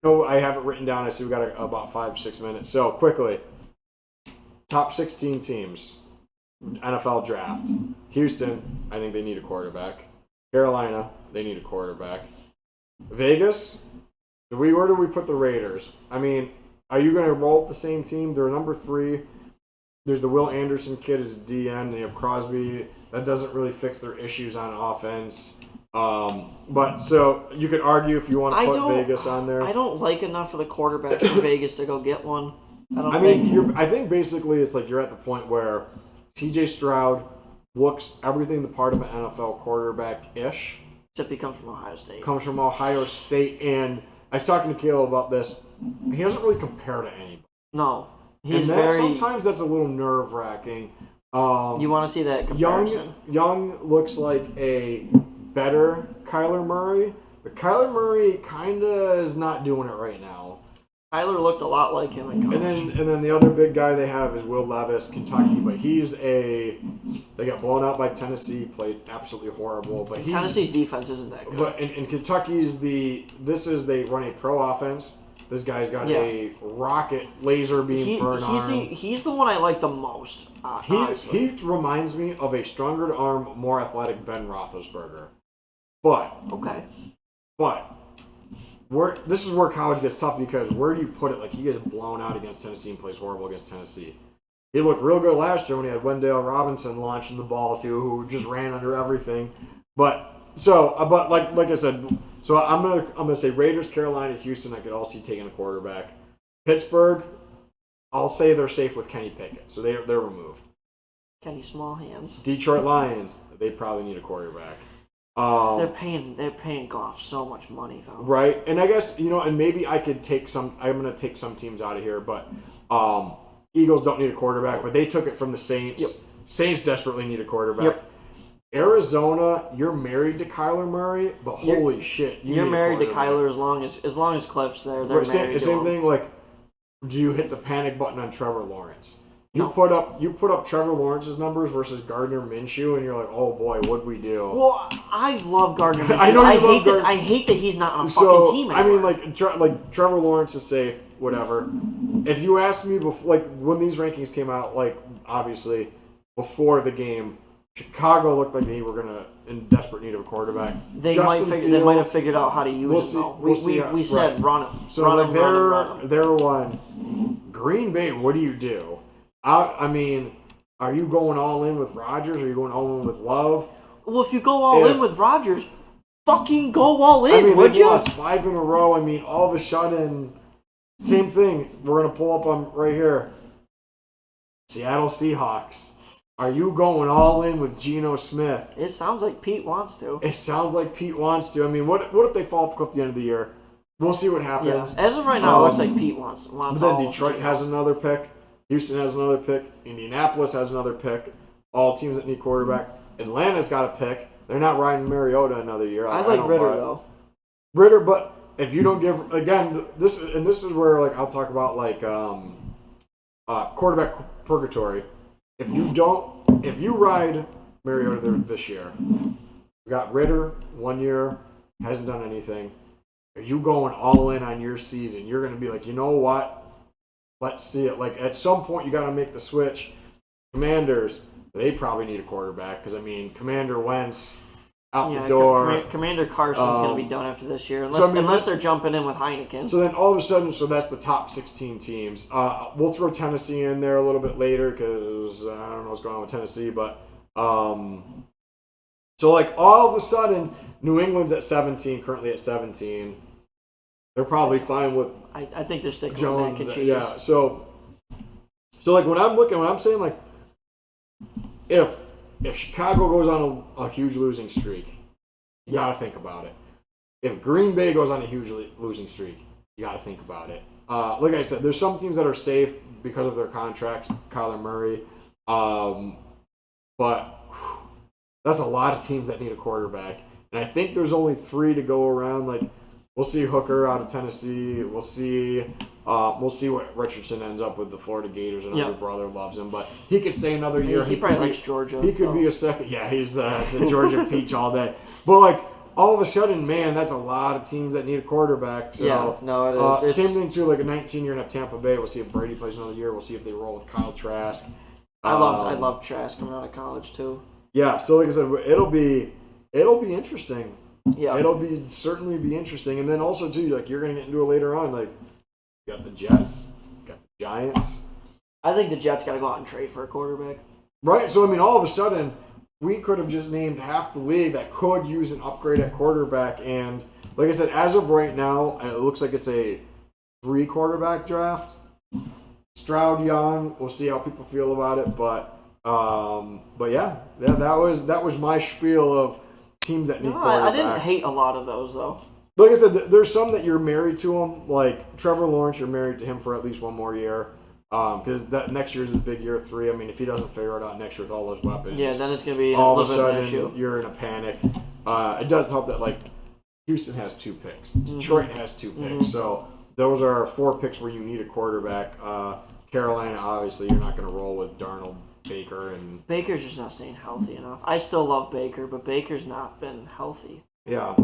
No, I have it written down. I see we got about 5-6 minutes. So quickly, top 16 teams, NFL draft. Houston, I think they need a quarterback. Carolina, they need a quarterback. Vegas, where do we put the Raiders? I mean, are you going to roll with the same team? They're number 3. There's the Will Anderson kid as DN. And you have Crosby. That doesn't really fix their issues on offense. But so you could argue if you want to put Vegas on there. I don't like enough of the quarterbacks for Vegas to go get one. I think basically it's like you're at the point where TJ Stroud looks everything the part of an NFL quarterback-ish. Except he comes from Ohio State. And I was talking to Caleb about this. He doesn't really compare to anybody. No. Sometimes that's a little nerve-wracking. You want to see that comparison? Young looks like a better Kyler Murray, but Kyler Murray kind of is not doing it right now. Kyler looked a lot like him in college. And then the other big guy they have is Will Levis, Kentucky, but they got blown out by Tennessee, played absolutely horrible. But Tennessee's defense isn't that good. But in Kentucky's they run a pro offense. This guy's got a rocket laser beam for an arm. He's the one I like the most. He reminds me of a stronger arm, more athletic Ben Roethlisberger. But this is where college gets tough because where do you put it? Like he gets blown out against Tennessee and plays horrible against Tennessee. He looked real good last year when he had Wendell Robinson launching the ball too, who just ran under everything. But like I said, so I'm gonna say Raiders, Carolina, Houston. I could all see taking a quarterback. Pittsburgh, I'll say they're safe with Kenny Pickett, so they're removed. Kenny Small Hands. Detroit Lions, they probably need a quarterback. They're paying Goff so much money though. Right, and I guess and maybe I could take some. I'm going to take some teams out of here, but Eagles don't need a quarterback, but they took it from the Saints. Yep. Saints desperately need a quarterback. Yep. Arizona, you're married to Kyler Murray, but holy shit, you're married to Kyler as long as Cliff's there. They're married. Same thing. Like, do you hit the panic button on Trevor Lawrence? You put up Trevor Lawrence's numbers versus Gardner Minshew, and you're like, oh boy, what'd we do? Well, I love Gardner Minshew. I know you love Gardner. I hate that he's not on a fucking team anymore. I mean, like Trevor Lawrence is safe, whatever. If you asked me before, like when these rankings came out, like obviously before the game, Chicago looked like they were in desperate need of a quarterback. They might have figured out how to use him. We said run him. So run him. They're one. Green Bay, what do you do? I mean, are you going all in with Rodgers? Or are you going all in with Love? Well, if you go all in with Rodgers, fucking go all in, would you? Lost 5 in a row. I mean, all of a sudden, same thing. We're going to pull up on right here. Seattle Seahawks. Are you going all in with Geno Smith? It sounds like Pete wants to. I mean, what if they fall off at the end of the year? We'll see what happens. Yeah. As of right now, it looks like Pete wants. But then Detroit has another pick. Houston has another pick. Indianapolis has another pick. All teams that need quarterback. Atlanta's got a pick. They're not riding Mariota another year. I like Ritter though. Ritter, but if you don't give this is where like I'll talk about like quarterback purgatory. If you ride Mariota this year, you got Ritter 1 year, hasn't done anything. Are you going all in on your season? You're going to be like, you know what? Let's see it. Like, at some point, you got to make the switch. Commanders, they probably need a quarterback because, I mean, Commander Wentz out the door. Commander Carson's going to be done after this year, unless they're jumping in with Heineken. So then all of a sudden, that's the top 16 teams. We'll throw Tennessee in there a little bit later because I don't know what's going on with Tennessee. But so, like, all of a sudden, New England's at 17, currently at 17. They're probably fine with I think they're sticking Jones with mac and cheese. Yeah, so like when I'm saying like if Chicago goes on a huge losing streak, you got to think about it. If Green Bay goes on a huge losing streak, you got to think about it. Like I said, there's some teams that are safe because of their contracts, Kyler Murray, but that's a lot of teams that need a quarterback, and I think there's only 3 to go around. Like, we'll see Hooker out of Tennessee. We'll see what Richardson ends up with the Florida Gators. Another brother loves him, but he could stay another year. He probably likes Georgia. He could be a second. Yeah, he's the Georgia peach all day. But like all of a sudden, man, that's a lot of teams that need a quarterback. So, yeah, no, it is. Same thing too. Like a 19-year and Tampa Bay. We'll see if Brady plays another year. We'll see if they roll with Kyle Trask. I love Trask coming out of college too. Yeah, so like I said, it'll be interesting. Yeah, it'll certainly be interesting. And then also too, like you're gonna get into it later on. Like you got the Jets, you got the Giants. I think the Jets got to go out and trade for a quarterback. Right. So I mean, all of a sudden, we could have just named half the league that could use an upgrade at quarterback. And like I said, as of right now, it looks like it's a 3-quarterback draft. Stroud, Young. We'll see how people feel about it, but yeah, that was my spiel of teams that need quarterbacks. I didn't hate a lot of those though. Like I said, there's some that you're married to them. Like Trevor Lawrence, you're married to him for at least one more year. Because that next year's his big year 3. I mean, if he doesn't figure it out next year with all those weapons, yeah, then it's gonna be all of a little bit of an issue. sudden you're in a panic. It does help that like Houston has 2 picks, Detroit has 2 picks, so those are 4 picks where you need a quarterback. Carolina, obviously, you're not going to roll with Darnold, Baker, and Baker's just not staying healthy enough. I still love Baker, but Baker's not been healthy. Yeah,